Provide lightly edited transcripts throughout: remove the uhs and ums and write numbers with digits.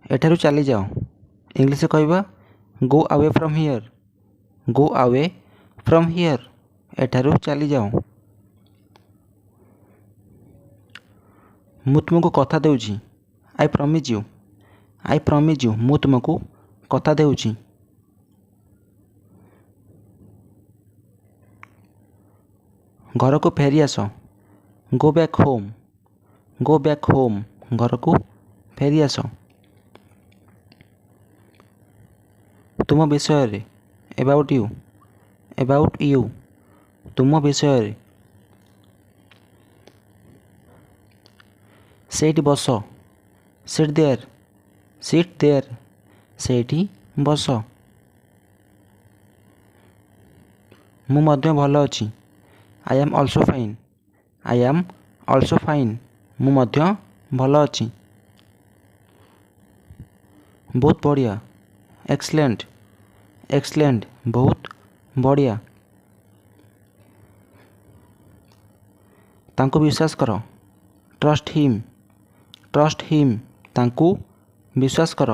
एठारु चली जाओ। इंग्लिश कहवा go away from here. Go away from here. एठारु चली जाओ। मु तुमको कथा देउची। I promise you. I promise you मु तुमको कथा देउची। घर को फेरी आस। Go back home. Go back home. घर को फेरी आस। तुम विषय रे अबाउट यू। अबाउट यू तुम विषय रे। सेठी बस। Sit there. सिट देयर सेठी बस। मु मध्य भल अछि। I am also fine. I am also fine मु मध्य भल अछि। बहुत बढ़िया। एक्सलेंट। एक्सलेंट बहुत बढ़िया। तांको विश्वास कर। Trust him. ट्रस्ट हिम तांको विश्वास कर।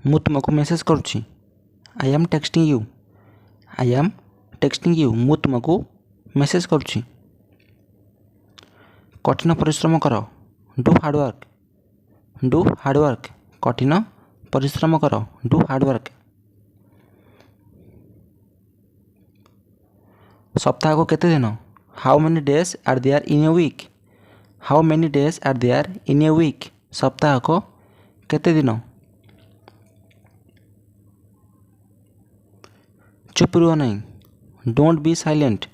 मु तुमको मेसेज करुछि। I am texting you. I am texting you मु तुमको मेसेज करुछि। कठिन परिश्रम कर। Do hard work. डू हार्डवर्क कठिन परिश्रम कर। Do hard work. सप्ताह को केते दिन। How many days are there in a week. How many days are there in a week सप्ताह को केते दिन। चुप रुह नहीं। Don't be silent.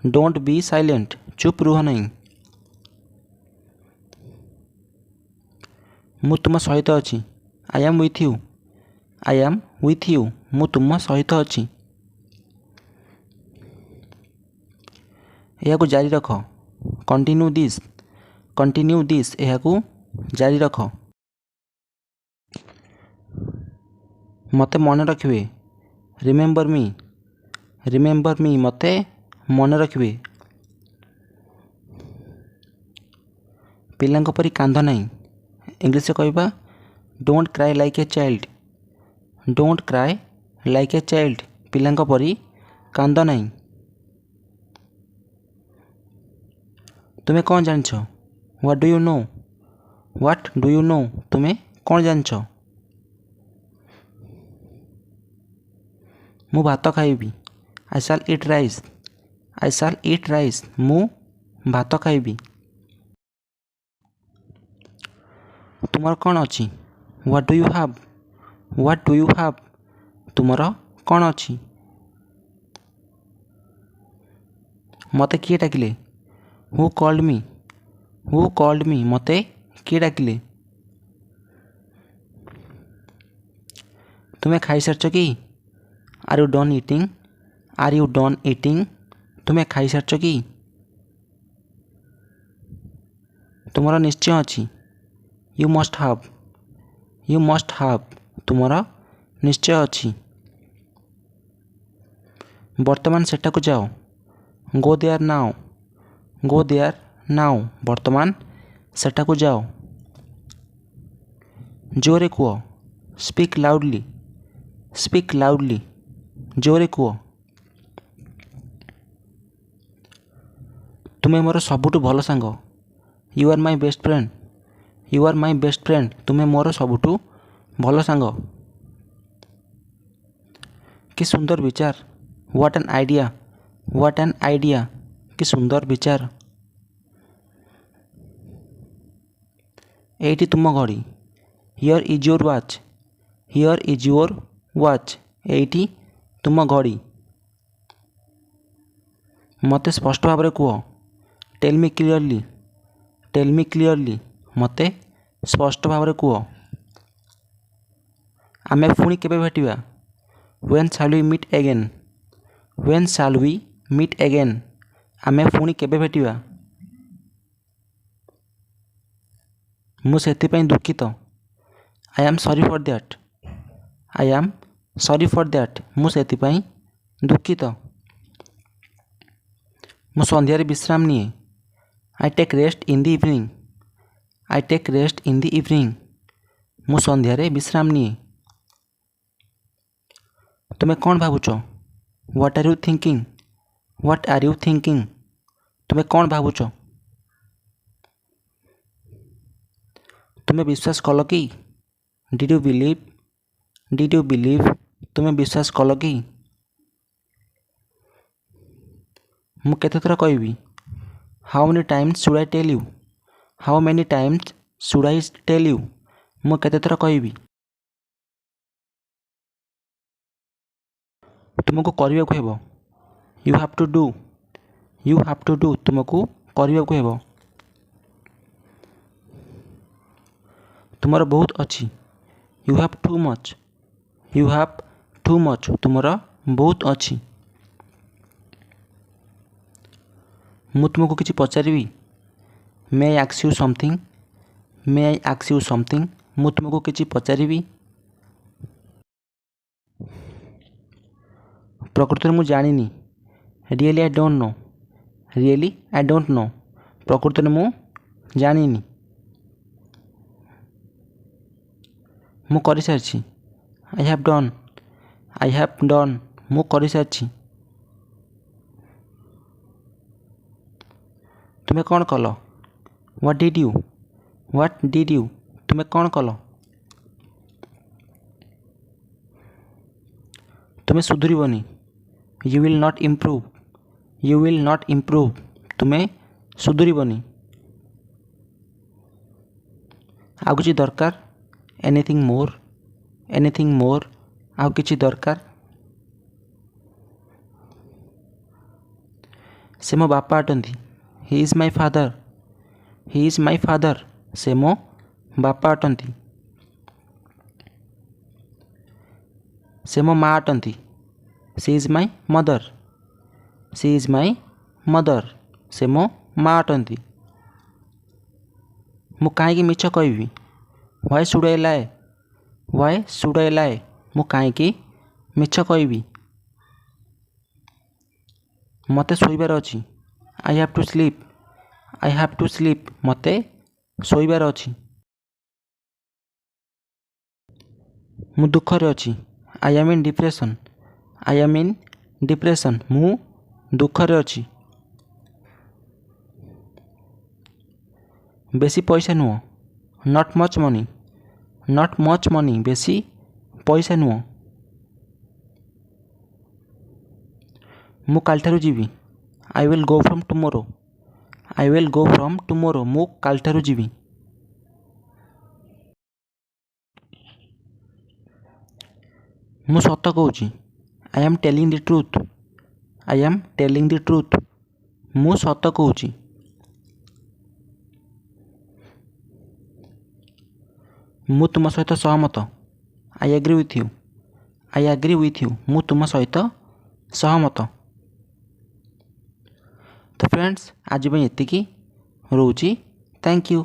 Don't be silent चुप रुह नहीं। मु तुम सहित अछि। I am with you. I am with you मु तुम सहित अछि। यह जारी रख। Continue this. कंटिन्यू दिस यह जारी रख। मते मन रखिए। Remember me. रिमेम्बर मी मते मन रखिए। पिलांक परी कांध नहीं। इंग्लिश कहवा don't cry like a child. Don't cry like a child पिलांक परी कांद नहीं। तुम्हें कौन जानछ। What do you know. What do you know तुम्हें कौन जानछ। मु भात खाइबी। आई शाल ईट राइस। आई शाल ईट राइस मु भात खाइबी। तुमर कौन अच्छी। What do you have. What do you have तुमर कौन अच्छी। मते किए डाकिले। Who called me. Who called me मते किए डाकिले। तुम्हें खाई सारछ कि। Are you done eating. Are you done eating तुम्हें खाई सारछ कि। तुमर निश्चय अच्छी। You must have. You must have तुमर निश्चय अच्छी। वर्तमान सेटा को जाओ। Go there now. Go there now वर्तमान सेटा को जाओ। जोरे कुह। Speak loudly. स्पीक लाउडली जोरे कुह। तुम्हें मोर सबुठु भल सांग। You are my best friend. You are my best friend तुम्हें मोर सबुठु भल सांग। कि सुंदर विचार। What an idea. What an idea कि सुंदर विचार। एटी तुम घड़ी। Here is your watch. Here is your watch एटी तुम घड़ी। मते स्पष्ट भाव में कह। Tell me clearly. Tell me clearly मते स्पष्ट भाव में कह। आमे पुणी केबे भेटिबा। When shall we meet again. When shall we meet again आमे पुणी केबे भेटिबा। मु सेथिपाई दुखित। I am sorry for that. I am sorry for that मु सेथिपाई दुखित। मु संध्यारे विश्राम निए। I take rest in the evening. I take rest in the evening. ମୁଁ ସନ୍ଧ୍ୟାରେ ବିଶ୍ରାମ ନିଏ। ତୁମେ କ'ଣ ଭାବୁଛ? What are you thinking? What are you thinking? ତୁମେ କ'ଣ ଭାବୁଛ? ତୁମେ ବିଶ୍ୱାସ କଲ କି? Did you believe? Did you believe? ତୁମେ ବିଶ୍ୱାସ କଲ କି? ମୁଁ କେତେଥର କହିବି? How many times should I tell you? How many times should I tell you? ମୁଁ କେତେଥର କହିବି? ତୁମକୁ କରିବାକୁ ହେବ। You have to do. You have to do. ତୁମକୁ କରିବାକୁ ହେବ। ତୁମର ବହୁତ ଅଛି। You have too much. You have too much. ତୁମର ବହୁତ ଅଛି। ମୁଁ ତୁମକୁ କିଛି ପଚାରିବି? May I ask you something? May I ask you something? ମୁଁ ତୁମକୁ କିଛି ପଚାରିବି? ପ୍ରକୃତରେ ମୁଁ ଜାଣିନି। Really I don't know. Really I don't know. ପ୍ରକୃତରେ ମୁଁ ଜାଣିନି। ମୁଁ କରିସାରିଛି। I have done. I have done. ମୁଁ କରିସାରିଛି। ତୁମେ କ'ଣ କଲ? What did you? What did you? ତୁମେ କ'ଣ କଲ? ତୁମେ ସୁଧୁରିବନି। You will not improve. You will not improve. ତୁମେ ସୁଧୁରିବନି। ଆଉ କିଛି ଦରକାର? Anything more? Anything more? ଆଉ କିଛି ଦରକାର? ସେ ମୋ ବାପା ଅଟନ୍ତି। He is my father. He is my father. ସେ ମୋ ବାପା ଅଟନ୍ତି। ସେ ମୋ ମା ଅଟନ୍ତି। She is my mother. She is my mother. ସେ ମୋ ମା ଅଟନ୍ତି। ମୁଁ କାହିଁକି ମିଛ କହିବି? Why should I lie? Why should I lie? ମୁଁ କାହିଁକି ମିଛ କହିବି? ମୋତେ ଶୋଇବାର ଅଛି। I have to sleep. I have to sleep. ମୋତେ ଶୋଇବାର ଅଛି। ମୁଁ ଦୁଃଖରେ ଅଛି। I am in depression. I am in depression. ମୁଁ ଦୁଃଖରେ ଅଛି। ବେଶୀ ପଇସା ନୁହଁ। Not much money. Not much money. ବେଶୀ ପଇସା ନୁହଁ। ମୁଁ କାଲିଠାରୁ ଯିବି। I will go from tomorrow. I will go from tomorrow. ମୁଁ କାଲିଠାରୁ ଯିବି। ମୁଁ ସତ କହୁଛି। I am telling the truth. I am telling the truth. ମୁଁ ସତ କହୁଛି। ମୁଁ ତୁମ ସହିତ ସହମତ। I agree with you. I agree with you. ମୁଁ ତୁମ ସହିତ ସହମତ। ତ ଫ୍ରେଣ୍ଡସ୍ ଆଜି ପାଇଁ ଏତିକି ରହୁଛି। Thank you.